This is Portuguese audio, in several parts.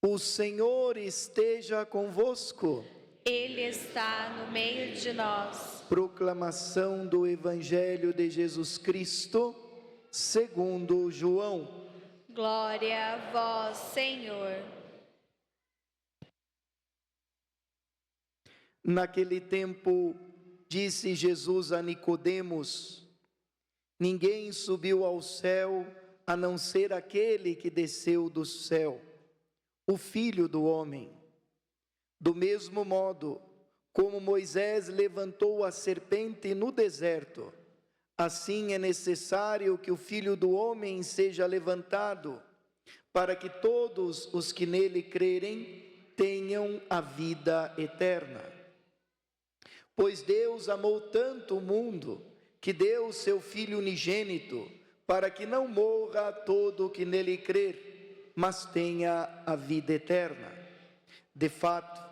O Senhor esteja convosco. Ele está no meio de nós. Proclamação do Evangelho de Jesus Cristo, segundo João. Glória a vós, Senhor. Naquele tempo, disse Jesus a Nicodemos: ninguém subiu ao céu, a não ser aquele que desceu do céu, o Filho do homem. Do mesmo modo, como Moisés levantou a serpente no deserto, assim é necessário que o Filho do homem seja levantado, para que todos os que nele crerem tenham a vida eterna. Pois Deus amou tanto o mundo, que deu seu Filho unigênito, para que não morra todo o que nele crer, mas tenha a vida eterna. De fato,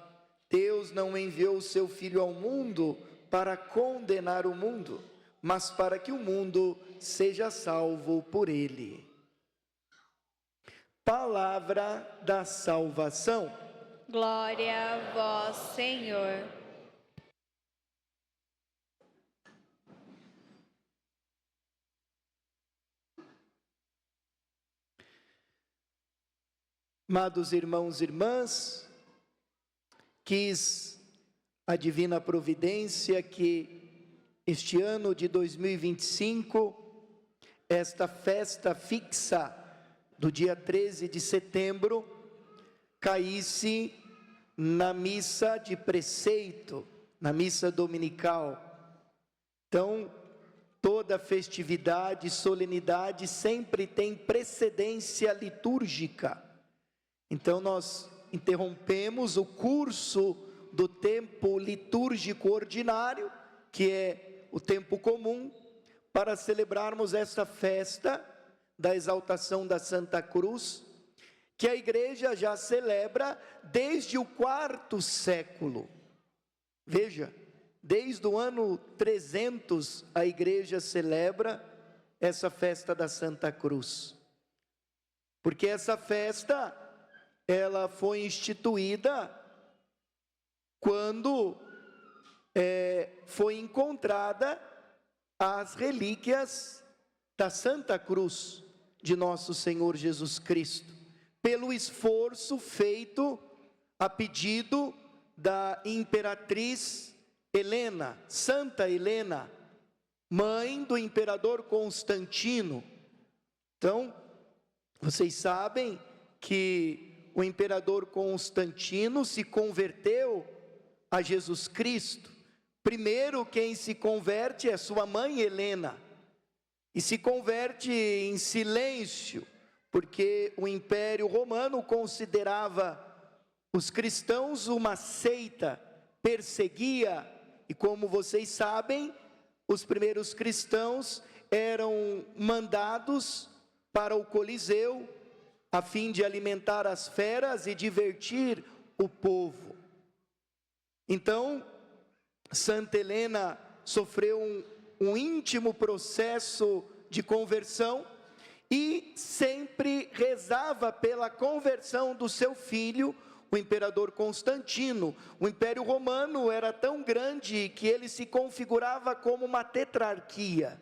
Deus não enviou o seu Filho ao mundo para condenar o mundo, mas para que o mundo seja salvo por ele. Palavra da salvação. Glória a vós, Senhor. Amados irmãos e irmãs, quis a divina providência que este ano de 2025, esta festa fixa do dia 13 de setembro, caísse na missa de preceito, na missa dominical. Então, toda festividade, solenidade sempre tem precedência litúrgica. Então nós interrompemos o curso do tempo litúrgico ordinário, que é o tempo comum, para celebrarmos esta festa da exaltação da Santa Cruz, que a igreja já celebra desde o quarto século. Veja, desde o ano 300 a igreja celebra essa festa da Santa Cruz, porque essa festa ela foi instituída quando foi encontrada as relíquias da Santa Cruz de nosso Senhor Jesus Cristo, pelo esforço feito a pedido da imperatriz Helena, Santa Helena, mãe do imperador Constantino. Então, vocês sabem que o imperador Constantino se converteu a Jesus Cristo. Primeiro quem se converte é sua mãe Helena, e se converte em silêncio, porque o Império Romano considerava os cristãos uma seita, perseguia, e como vocês sabem, os primeiros cristãos eram mandados para o Coliseu, a fim de alimentar as feras e divertir o povo. Então, Santa Helena sofreu um íntimo processo de conversão e sempre rezava pela conversão do seu filho, o imperador Constantino. O Império Romano era tão grande que ele se configurava como uma tetrarquia.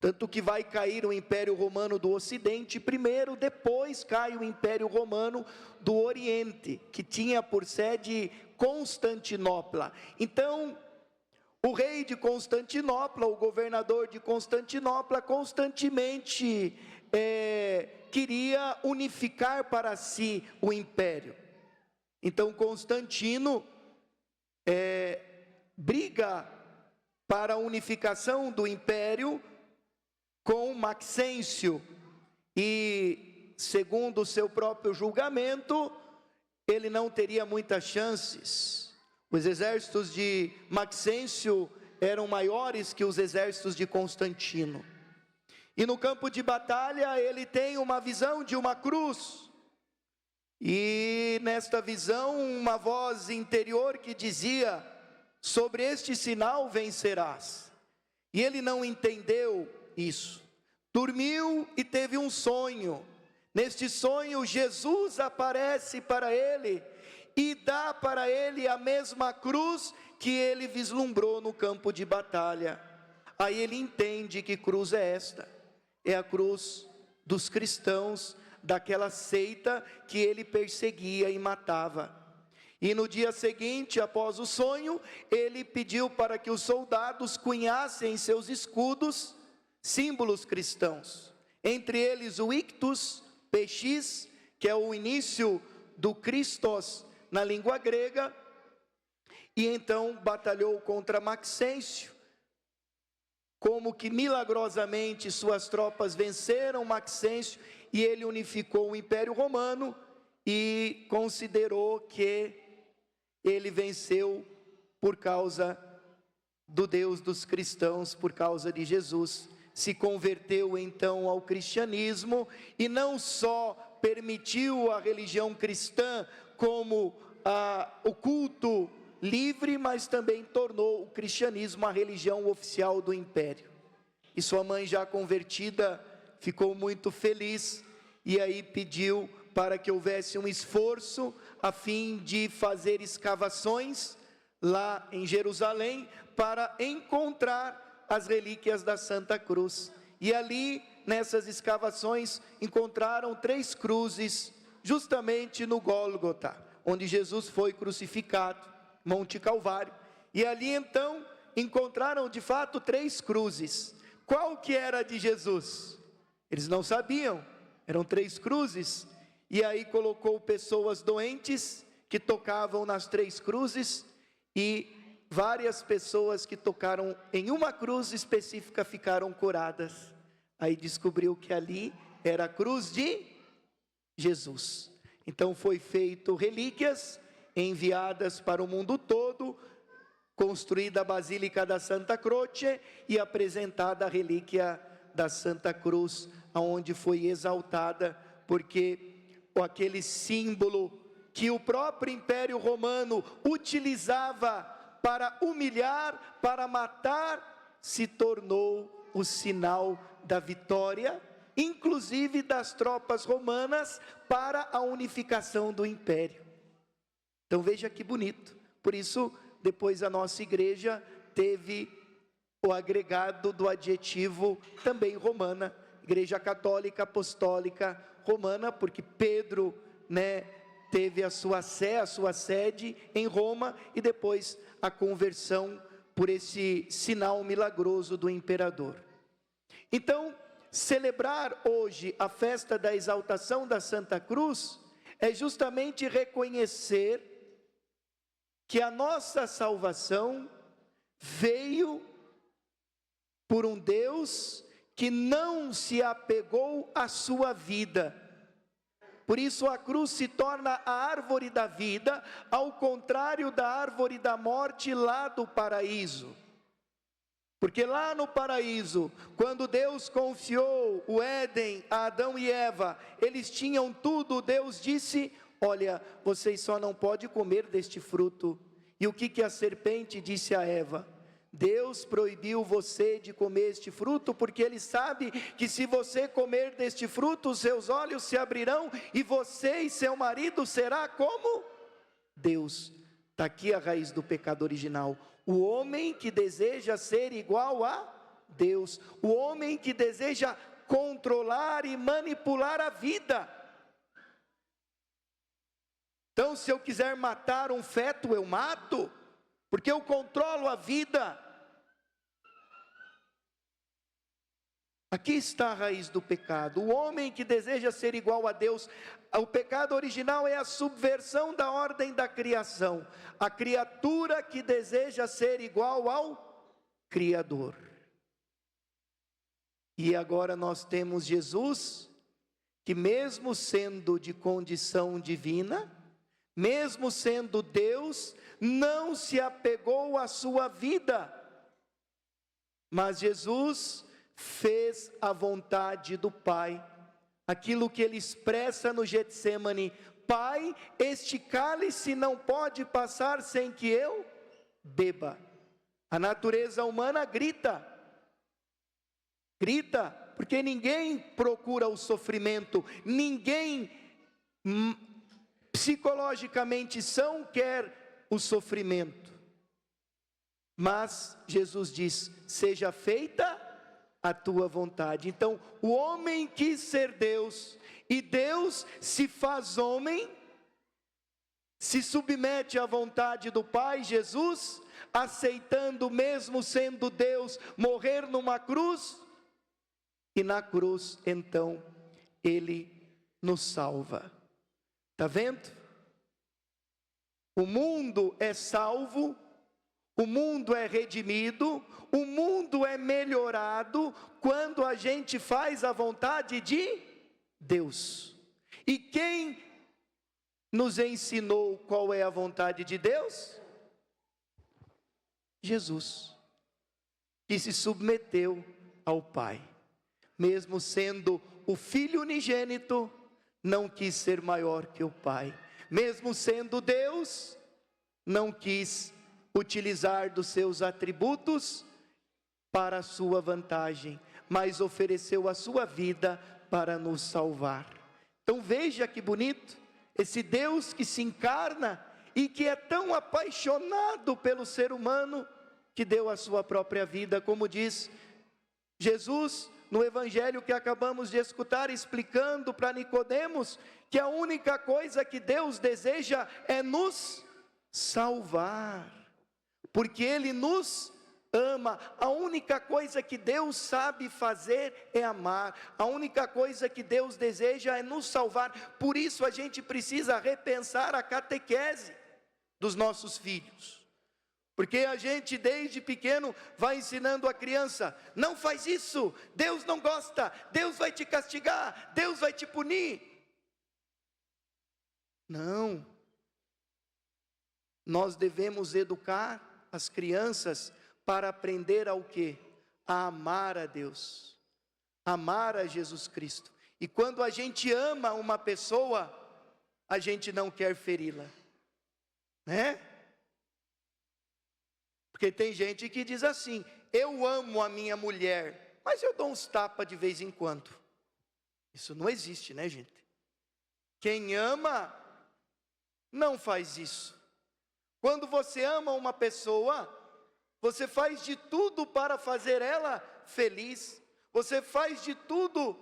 Tanto que vai cair o Império Romano do Ocidente primeiro, depois cai o Império Romano do Oriente, que tinha por sede Constantinopla. Então, o rei de Constantinopla, o governador de Constantinopla, constantemente queria unificar para si o império. Então, Constantino briga para a unificação do império com Maxêncio, e segundo o seu próprio julgamento, ele não teria muitas chances. Os exércitos de Maxêncio eram maiores que os exércitos de Constantino, e no campo de batalha ele tem uma visão de uma cruz, e nesta visão uma voz interior que dizia: sobre este sinal vencerás. E ele não entendeu isso, dormiu e teve um sonho. Neste sonho, Jesus aparece para ele e dá para ele a mesma cruz que ele vislumbrou no campo de batalha. Aí ele entende que cruz é esta, é a cruz dos cristãos, daquela seita que ele perseguia e matava. E no dia seguinte, após o sonho, ele pediu para que os soldados cunhassem em seus escudos símbolos cristãos, entre eles o ictus, PX, que é o início do Christos na língua grega, e então batalhou contra Maxêncio. Como que milagrosamente suas tropas venceram Maxêncio e ele unificou o Império Romano e considerou que ele venceu por causa do Deus dos cristãos, por causa de Jesus. Se converteu então ao cristianismo e não só permitiu a religião cristã como o culto livre, mas também tornou o cristianismo a religião oficial do império. E sua mãe, já convertida, ficou muito feliz e aí pediu para que houvesse um esforço a fim de fazer escavações lá em Jerusalém para encontrar as relíquias da Santa Cruz. E ali, nessas escavações, encontraram 3 cruzes, justamente no Gólgota, onde Jesus foi crucificado, Monte Calvário. E ali então encontraram de fato 3 cruzes. Qual que era a de Jesus? Eles não sabiam, eram 3 cruzes. E aí colocou pessoas doentes que tocavam nas 3 cruzes, e várias pessoas que tocaram em uma cruz específica ficaram curadas. Aí descobriu que ali era a cruz de Jesus. Então foi feito relíquias enviadas para o mundo todo, construída a Basílica da Santa Croce e apresentada a relíquia da Santa Cruz, aonde foi exaltada, porque aquele símbolo que o próprio Império Romano utilizava para humilhar, para matar, se tornou o sinal da vitória, inclusive das tropas romanas, para a unificação do império. Então veja que bonito. Por isso, depois a nossa igreja teve o agregado do adjetivo também romana, Igreja Católica Apostólica Romana, porque Pedro, teve a sua sede em Roma, e depois a conversão por esse sinal milagroso do imperador. Então, celebrar hoje a festa da exaltação da Santa Cruz é justamente reconhecer que a nossa salvação veio por um Deus que não se apegou à sua vida. Por isso a cruz se torna a árvore da vida, ao contrário da árvore da morte lá do paraíso. Porque lá no paraíso, quando Deus confiou o Éden a Adão e Eva, eles tinham tudo. Deus disse: olha, vocês só não podem comer deste fruto. E o que a serpente disse a Eva? Deus proibiu você de comer este fruto, porque Ele sabe que se você comer deste fruto, os seus olhos se abrirão, e você e seu marido será como Deus. Está aqui a raiz do pecado original. O homem que deseja ser igual a Deus, o homem que deseja controlar e manipular a vida. Então, se eu quiser matar um feto, eu mato, porque eu controlo a vida. Aqui está a raiz do pecado. O homem que deseja ser igual a Deus. O pecado original é a subversão da ordem da criação. A criatura que deseja ser igual ao Criador. E agora nós temos Jesus, que mesmo sendo de condição divina, mesmo sendo Deus, não se apegou à sua vida, mas Jesus fez a vontade do Pai, aquilo que ele expressa no Getsêmani: Pai, este cálice não pode passar sem que eu beba. A natureza humana grita porque ninguém procura o sofrimento, ninguém psicologicamente são quer o sofrimento. Mas Jesus diz: seja feita a tua vontade. Então, o homem quis ser Deus, e Deus se faz homem, se submete à vontade do Pai, Jesus, aceitando, mesmo sendo Deus, morrer numa cruz, e na cruz, então, Ele nos salva. Está vendo? O mundo é salvo, o mundo é redimido, o mundo é melhorado, quando a gente faz a vontade de Deus. E quem nos ensinou qual é a vontade de Deus? Jesus, que se submeteu ao Pai, mesmo sendo o Filho unigênito, não quis ser maior que o Pai, mesmo sendo Deus, não quis utilizar dos seus atributos para a sua vantagem, mas ofereceu a sua vida para nos salvar. Então veja que bonito, esse Deus que se encarna e que é tão apaixonado pelo ser humano, que deu a sua própria vida, como diz Jesus no evangelho que acabamos de escutar, explicando para Nicodemos, que a única coisa que Deus deseja é nos salvar, porque Ele nos ama. A única coisa que Deus sabe fazer é amar, a única coisa que Deus deseja é nos salvar. Por isso a gente precisa repensar a catequese dos nossos filhos, porque a gente desde pequeno vai ensinando a criança: não faz isso, Deus não gosta, Deus vai te castigar, Deus vai te punir. Não, nós devemos educar as crianças para aprender ao quê? A amar a Deus, amar a Jesus Cristo. E quando a gente ama uma pessoa, a gente não quer feri-la, né? Porque tem gente que diz assim: eu amo a minha mulher, mas eu dou uns tapas de vez em quando. Isso não existe, né, gente? Quem ama não faz isso. Quando você ama uma pessoa, você faz de tudo para fazer ela feliz, você faz de tudo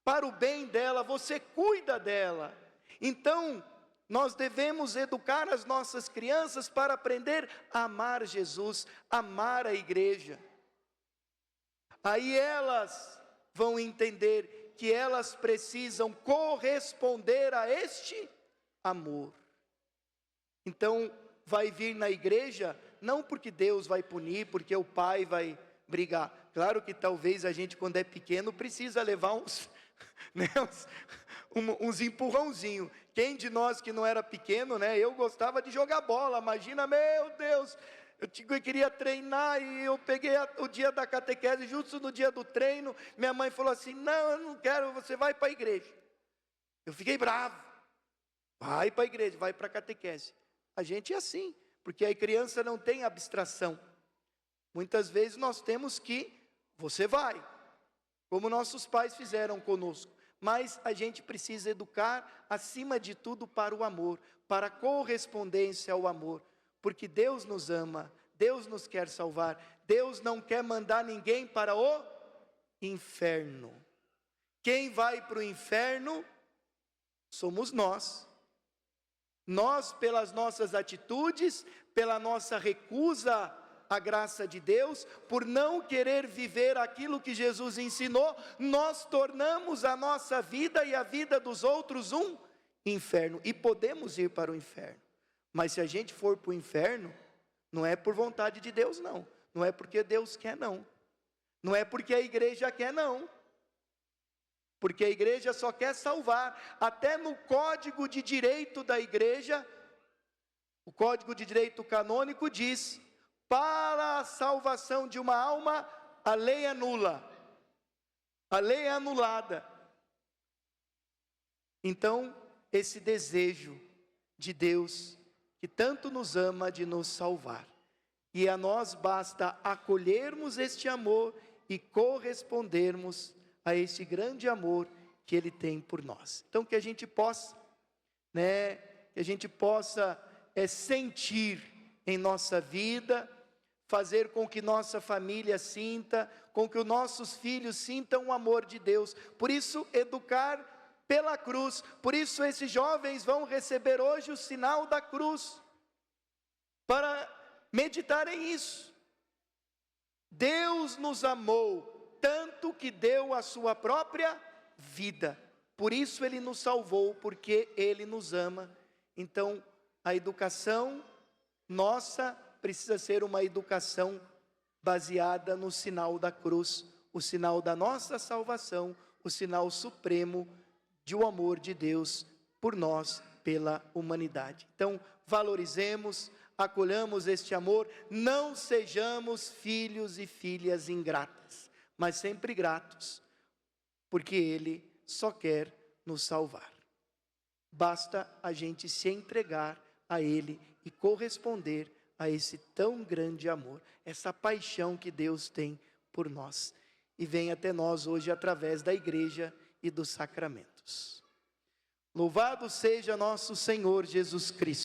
para o bem dela, você cuida dela. Então, nós devemos educar as nossas crianças para aprender a amar Jesus, amar a igreja. Aí elas vão entender que elas precisam corresponder a este amor. Então, vai vir na igreja, não porque Deus vai punir, porque o pai vai brigar. Claro que talvez a gente, quando é pequeno, precisa levar uns empurrãozinhos. Quem de nós que não era pequeno, né? Eu gostava de jogar bola, imagina, meu Deus, eu queria treinar e eu peguei o dia da catequese, justo no dia do treino, minha mãe falou assim: não, eu não quero, você vai para a igreja. Eu fiquei bravo. Vai para a igreja, vai para a catequese. A gente é assim, porque a criança não tem abstração. Muitas vezes nós temos que, você vai, como nossos pais fizeram conosco. Mas a gente precisa educar, acima de tudo, para o amor, para a correspondência ao amor. Porque Deus nos ama, Deus nos quer salvar, Deus não quer mandar ninguém para o inferno. Quem vai para o inferno somos nós. Nós, pelas nossas atitudes, pela nossa recusa à graça de Deus, por não querer viver aquilo que Jesus ensinou, nós tornamos a nossa vida e a vida dos outros um inferno. E podemos ir para o inferno. Mas se a gente for para o inferno, não é por vontade de Deus, não. Não é porque Deus quer, não. Não é porque a igreja quer, não. Porque a igreja só quer salvar. Até no código de direito da igreja, o código de direito canônico diz: para a salvação de uma alma, a lei é nula. A lei é anulada. Então, esse desejo de Deus, que tanto nos ama, de nos salvar. E a nós basta acolhermos este amor e correspondermos a esse grande amor que Ele tem por nós. Então que a gente possa, sentir em nossa vida, fazer com que nossa família sinta, com que os nossos filhos sintam o amor de Deus. Por isso, educar pela cruz. Por isso, esses jovens vão receber hoje o sinal da cruz, para meditarem isso. Deus nos amou tanto que deu a sua própria vida. Por isso Ele nos salvou, porque Ele nos ama. Então, a educação nossa precisa ser uma educação baseada no sinal da cruz, o sinal da nossa salvação, o sinal supremo do amor de Deus por nós, pela humanidade. Então, valorizemos, acolhamos este amor, não sejamos filhos e filhas ingratas, mas sempre gratos, porque Ele só quer nos salvar. Basta a gente se entregar a Ele e corresponder a esse tão grande amor, essa paixão que Deus tem por nós, e vem até nós hoje através da igreja e dos sacramentos. Louvado seja nosso Senhor Jesus Cristo.